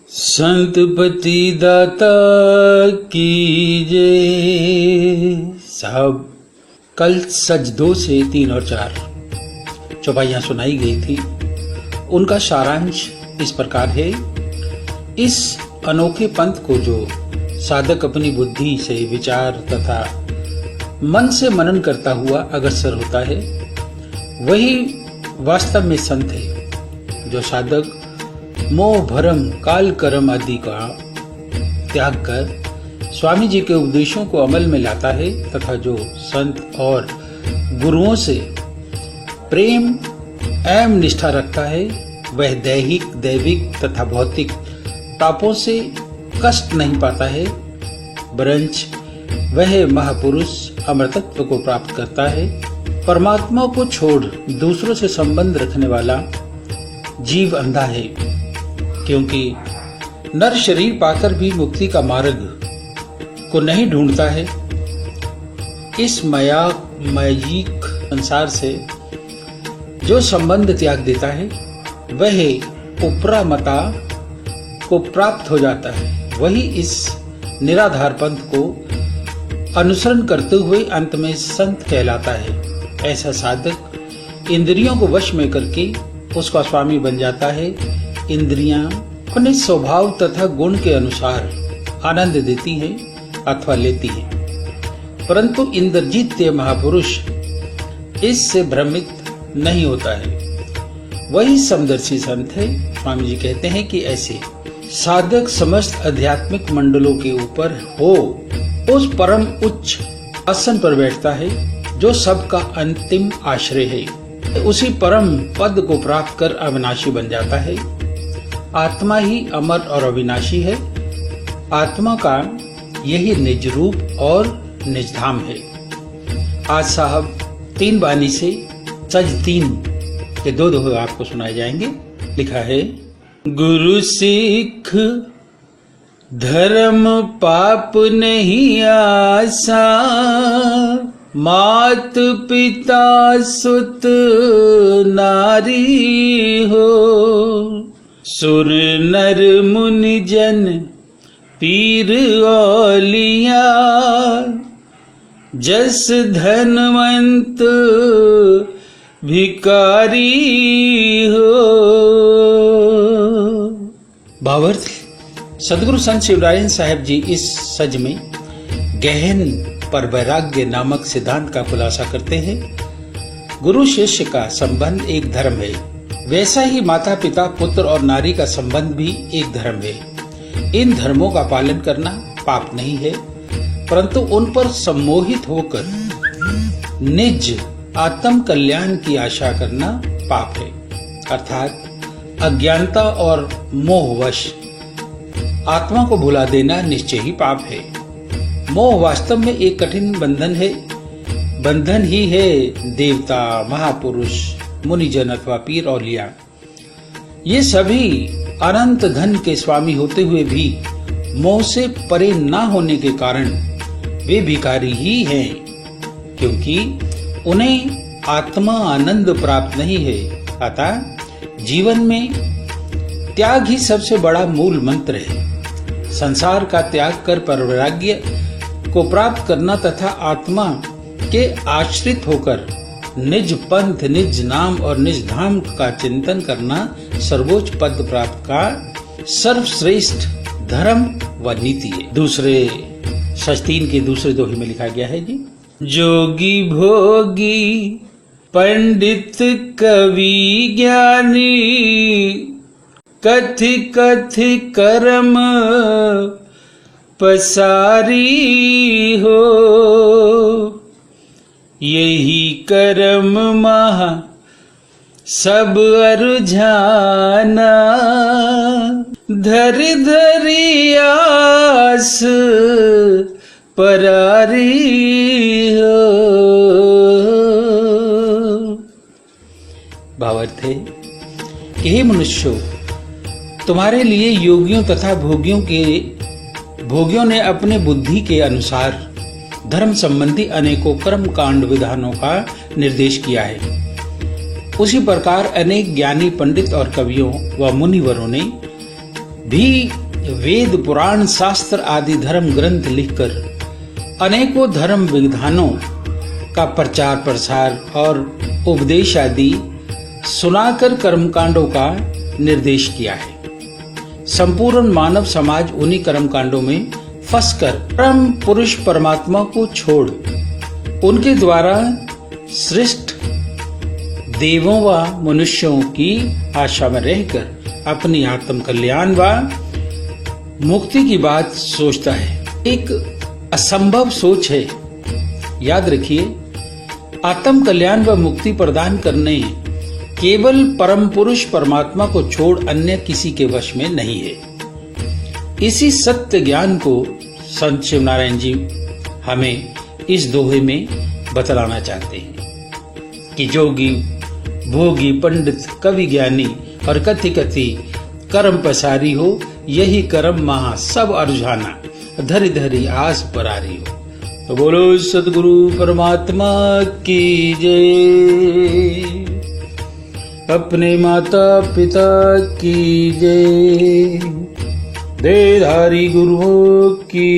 संतपति दाता की जय। साहब, कल सज 2 से 3 और 4 चौपाइयां सुनाई गई थी। उनका सारांश इस प्रकार है। इस अनोखे पंथ को जो साधक अपनी बुद्धि से विचार तथा मन से मनन करता हुआ अग्रसर होता है, वही वास्तव में संत है। जो साधक मोह भरम काल कर्म आदि का त्याग कर स्वामी जी के उपदेशों को अमल में लाता है तथा जो संत और गुरुओं से प्रेम एवं निष्ठा रखता है, वह दैहिक दैविक तथा भौतिक तापों से कष्ट नहीं पाता है, वरंच वह महापुरुष अमरतत्व को प्राप्त करता है। परमात्मा को छोड़ दूसरों से संबंध रखने वाला जीव अंधा है, क्योंकि नर शरीर पाकर भी मुक्ति का मार्ग को नहीं ढूंढता है। इस मायायिक संसार से जो संबंध त्याग देता है, वह उपरामता को प्राप्त हो जाता है। वही इस निराधार पंथ को अनुसरण करते हुए अंत में संत कहलाता है। ऐसा साधक इंद्रियों को वश में करके उसका स्वामी बन जाता है। इंद्रियां अपने स्वभाव तथा गुण के अनुसार आनंद देती हैं अथवा लेती हैं, परंतु इंद्रजीत्य महापुरुष इससे भ्रमित नहीं होता है। वही समदर्शी संत है। स्वामी जी कहते हैं कि ऐसे साधक समस्त आध्यात्मिक मंडलों के ऊपर हो उस परम उच्च आसन पर बैठता है, जो सबका अंतिम आश्रय है। उसी परम पद को प्राप्त कर अविनाशी बन जाता है। आत्मा ही अमर और अविनाशी है। आत्मा का यही निज रूप और निज धाम है। आज साहब 3 बानी से सज 3 के 2 दोहे आपको सुनाए जाएंगे। लिखा है, गुरु सिख धर्म पाप नहीं आसा, मात पिता सुत नारी हो, सुर नर मुनि जन पीर औलिया, जस धनवंत भिकारी हो। भावार्थ, सदगुरु संत शिवरायन साहब जी इस सज में गहन पर वैराग्य नामक सिद्धांत का खुलासा करते हैं। गुरु शिष्य का संबंध एक धर्म है, वैसा ही माता पिता पुत्र और नारी का संबंध भी एक धर्म है। इन धर्मों का पालन करना पाप नहीं है, परंतु उन पर सम्मोहित होकर निज आत्म कल्याण की आशा करना पाप है। अर्थात अज्ञानता और मोहवश आत्मा को भुला देना निश्चय ही पाप है। मोह वास्तव में एक कठिन बंधन है। बंधन ही है देवता, महापुरुष, मुनिजन अथवा पीर औलिया। ये सभी अनंत धन के स्वामी होते हुए भी मोह से परे न होने के कारण वे भिखारी ही हैं, क्योंकि उन्हें आत्मा आनंद प्राप्त नहीं है। अतः जीवन में त्याग ही सबसे बड़ा मूल मंत्र है। संसार का त्याग कर परवैराग्य को प्राप्त करना तथा आत्मा के आश्रित होकर निज पंथ, निज नाम और निज धाम का चिंतन करना सर्वोच्च पद प्राप्त का सर्वश्रेष्ठ धर्म व नीति है। दूसरे सज 3 के दूसरे दोहे में लिखा गया है जी, जोगी भोगी पंडित कवि ज्ञानी, कथि कथि कर्म पसारी हो, यही कर्म महा सब अरुझाना, धर धरी आस परारी हो। भावार्थ है कि हे मनुष्यों, तुम्हारे लिए योगियों तथा भोगियों ने अपने बुद्धि के अनुसार धर्म संबंधी अनेकों कर्म कांड विधानों का निर्देश किया है। उसी प्रकार अनेक ज्ञानी पंडित और कवियों व मुनिवरों ने भी वेद पुराण शास्त्र आदि धर्म ग्रंथ लिखकर अनेकों धर्म विधानों का प्रचार प्रसार और उपदेश आदि सुनाकर कर्मकांडों का निर्देश किया है। संपूर्ण मानव समाज उन्हीं कर्मकांडों में फंसकर परम पुरुष परमात्मा को छोड़ उनके द्वारा सृष्ट देवों व मनुष्यों की आशा में रहकर अपनी आत्म कल्याण व मुक्ति की बात सोचता है। एक असंभव सोच है। याद रखिए, आत्म कल्याण व मुक्ति प्रदान करने केवल परम पुरुष परमात्मा को छोड़ अन्य किसी के वश में नहीं है। इसी सत्य ज्ञान को संत शिवनारायण जी हमें इस दोहे में बतलाना चाहते हैं कि जोगी भोगी पंडित कवि ज्ञानी और कथि कथि कर्म पसारी हो, यही कर्म महा सब अरुझाना, धरि धरि आस परारी हो। तो बोलो सतगुरु परमात्मा की जय, अपने माता पिता की जय, देहधारी गुरुओं की